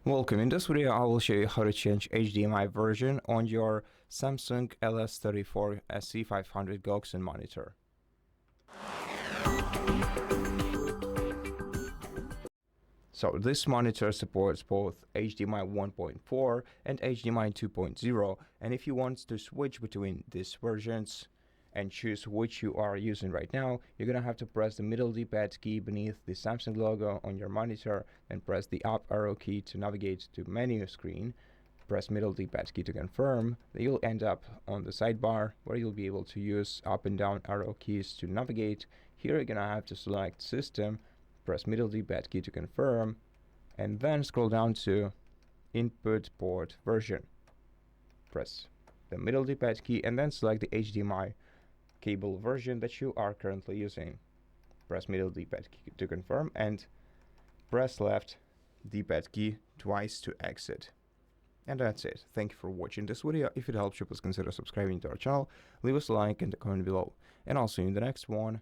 Welcome. In this video, I will show you how to change HDMI version on your Samsung LS34 C500GAUXEN monitor. So this monitor supports both HDMI 1.4 and HDMI 2.0, and if you want to switch between these versions and choose which you are using right now, you're gonna have to press the middle D-pad key beneath the Samsung logo on your monitor and press the up arrow key to navigate to menu screen. Press middle D-pad key to confirm. Then you'll end up on the sidebar where you'll be able to use up and down arrow keys to navigate. Here you're gonna have to select system, press middle D-pad key to confirm, and then scroll down to input port version. Press the middle D-pad key and then select the HDMI cable version that you are currently using. Press middle D-pad key to confirm and press left D-pad key twice to exit. And that's it. Thank you for watching this video. If it helps you, please consider subscribing to our channel, leave us a like and a comment below, and I'll see you in the next one.